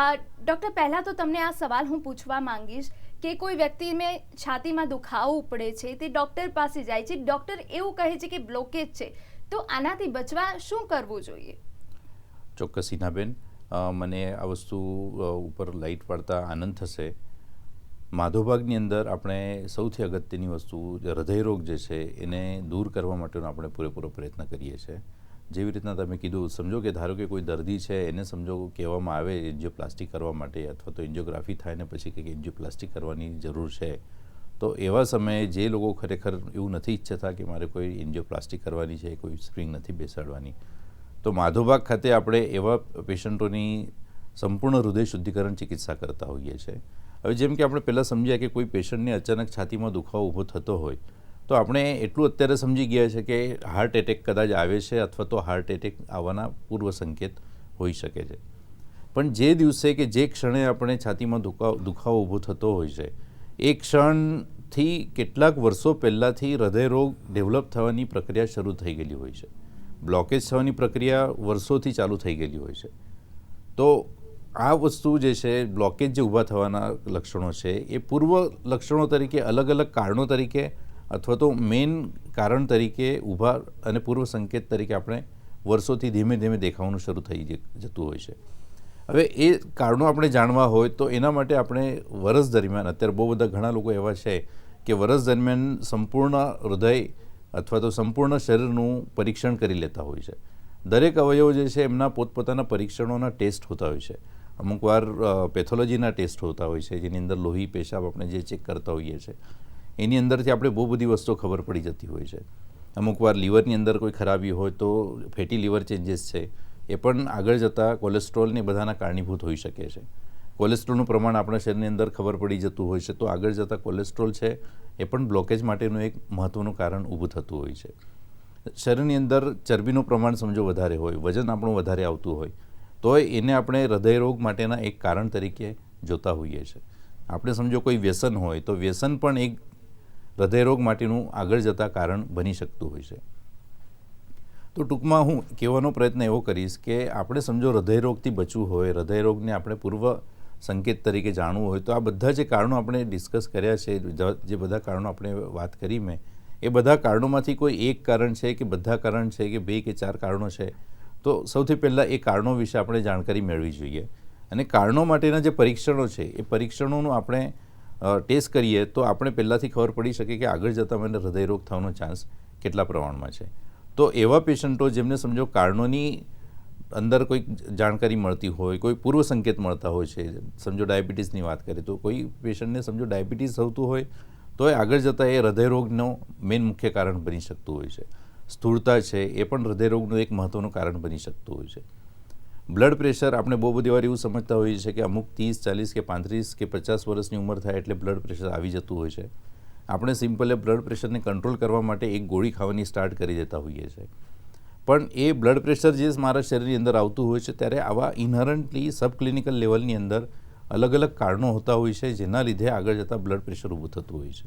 Doctor, પહેલાં તો તમને આ સવાલ હું પૂછવા માંગીશ કે કોઈ વ્યક્તિને છાતીમાં દુખાવો ઉપડે છે, તે ડૉક્ટર પાસે જાય છે, ડૉક્ટર એવું કહે છે કે બ્લોકેજ છે, તો આનાથી બચવા શું કરવું જોઈએ? ચોક્કસ હિનાબેન, મને આ વસ્તુ ઉપર લાઇટ પાડતા આનંદ થશે. માધોભાગની અંદર આપણે સૌથી અગત્યની વસ્તુ હૃદયરોગ જે છે એને દૂર કરવા માટેનો આપણે પૂરેપૂરો પ્રયત્ન કરીએ છીએ. જેવી રીતના તમે કીધું, સમજો કે ધારો કે કોઈ દર્દી છે, એને સમજો કહેવામાં આવે એન્જિયોપ્લાસ્ટી કરવા માટે, અથવા તો એન્જિયોગ્રાફી થાય ને પછી કંઈક એન્જિયોપ્લાસ્ટી કરવાની જરૂર છે, તો એવા સમયે જે લોકો ખરેખર એવું નથી ઈચ્છતા કે મારે કોઈ એન્જિયોપ્લાસ્ટી કરવાની છે, કોઈ સ્પ્રિંગ નથી બેસાડવાની, તો માધોભાગ ખાતે આપણે એવા પેશન્ટોની સંપૂર્ણ હૃદય શુદ્ધિકરણ ચિકિત્સા કરતા હોઈએ છીએ. હવે જેમ કે આપણે પહેલાં સમજ્યા કે કોઈ પેશન્ટને અચાનક છાતીમાં દુખાવો ઊભો થતો હોય, તો આપણે એટલું અત્યારે સમજી ગયા છે કે હાર્ટ એટેક કદાચ આવે છે, અથવા તો હાર્ટ એટેક આવવાના પૂર્વ સંકેત હોઈ શકે છે. પણ જે દિવસે કે જે ક્ષણે આપણે છાતીમાં દુખાવો ઊભો થતો હોય છે, એ ક્ષણથી કેટલાક વર્ષો પહેલાંથી હૃદયરોગ ડેવલપ થવાની પ્રક્રિયા શરૂ થઈ ગયેલી હોય છે. બ્લોકેજ થવાની પ્રક્રિયા વર્ષોથી ચાલુ થઈ ગયેલી હોય છે. તો આ વસ્તુ જે છે, બ્લોકેજ જે ઊભા થવાના લક્ષણો છે, એ પૂર્વ લક્ષણો તરીકે, અલગ અલગ કારણો તરીકે, અથવા તો મેઇન કારણ તરીકે ઊભા અને પૂર્વ સંકેત તરીકે આપણે વર્ષોથી ધીમે ધીમે દેખાવાનું શરૂ થઈ જતું હોય છે. હવે એ કારણો આપણે જાણવા હોય તો એના માટે આપણે વર્ષ દરમિયાન, અત્યારે બહુ બધા ઘણા લોકો એવા છે કે વર્ષ દરમિયાન સંપૂર્ણ હૃદય અથવા તો સંપૂર્ણ શરીરનું પરીક્ષણ કરી લેતા હોય છે. દરેક અવયવ જે છે એમના પોતપોતાના પરીક્ષણોના ટેસ્ટ હોતા હોય છે. અમુક વાર પેથોલોજીના ટેસ્ટ હોતા હોય છે, જેની અંદર લોહી, પેશાબ આપણે જે ચેક કરતા હોઈએ છીએ, એની અંદરથી આપણે બહુ બધી વસ્તુઓ ખબર પડી જતી હોય છે. અમુક વાર લીવરની અંદર કોઈ ખરાબી હોય તો ફેટી લીવર ચેન્જીસ છે, એ પણ આગળ જતાં કોલેસ્ટ્રોલને બધાના કારણીભૂત હોઈ શકે છે. કોલેસ્ટ્રોલનું પ્રમાણ આપણા શરીરની અંદર ખબર પડી જતું હોય છે, તો આગળ જતાં કોલેસ્ટ્રોલ છે એ પણ બ્લોકેજ માટેનું એક મહત્ત્વનું કારણ ઊભું થતું હોય છે. શરીરની અંદર ચરબીનું પ્રમાણ સમજો વધારે હોય, વજન આપણું વધારે આવતું હોય, તો એને આપણે હૃદયરોગ માટેના એક કારણ તરીકે જોતા હોઈએ છીએ. આપણે સમજો કોઈ વ્યસન હોય, તો વ્યસન પણ એક હૃદયરોગ માટેનું આગળ જતાં કારણ બની શકતું હોય છે. તો ટૂંકમાં હું કહેવાનો પ્રયત્ન એવો કરીશ કે આપણે સમજો હૃદયરોગથી બચવું હોય, હૃદયરોગને આપણે પૂર્વ સંકેત તરીકે જાણવું હોય, તો આ બધા જે કારણો આપણે ડિસ્કસ કર્યા છે, જે બધા કારણો આપણે વાત કરી મેં, એ બધા કારણોમાંથી કોઈ એક કારણ છે કે બધા કારણ છે કે 2 કે 4 કારણો છે, તો સૌથી પહેલાં એ કારણો વિશે આપણે જાણકારી મેળવી જોઈએ. અને કારણો માટેના જે પરીક્ષણો છે, એ પરીક્ષણોનું આપણે ટેસ્ટ કરીએ તો આપણે પહેલાંથી ખબર પડી શકે કે આગળ જતાં મને હૃદયરોગ થવાનો ચાન્સ કેટલા પ્રમાણમાં છે. તો એવા પેશન્ટો જેમને સમજો કારણોની અંદર કોઈ જાણકારી મળતી હોય, કોઈ પૂર્વ સંકેત મળતા હોય છે, સમજો ડાયાબિટીસની વાત કરીએ તો કોઈ પેશન્ટને સમજો ડાયાબિટીસ થતું હોય, તો એ આગળ જતાં એ હૃદયરોગનો મેઇન મુખ્ય કારણ બની શકતું હોય છે. સ્થૂળતા છે, એ પણ હૃદયરોગનું એક મહત્ત્વનું કારણ બની શકતું હોય છે. બ્લડ પ્રેશર, આપણે બહુ બધી વાર એવું સમજતા હોઈએ છીએ કે અમુક 30, 40 કે 35 કે 50 વર્ષની ઉંમર થાય એટલે બ્લડ પ્રેશર આવી જતું હોય છે. આપણે સિમ્પલે બ્લડ પ્રેશરને કંટ્રોલ કરવા માટે એક ગોળી ખાવાની સ્ટાર્ટ કરી દેતા હોઈએ છીએ. પણ એ બ્લડ પ્રેશર જે મારા શરીરની અંદર આવતું હોય છે, ત્યારે આવા ઇનહરન્ટલી સબક્લિનિકલ લેવલની અંદર અલગ અલગ કારણો હોતા હોય છે, જેના લીધે આગળ જતાં બ્લડ પ્રેશર ઊભું થતું હોય છે.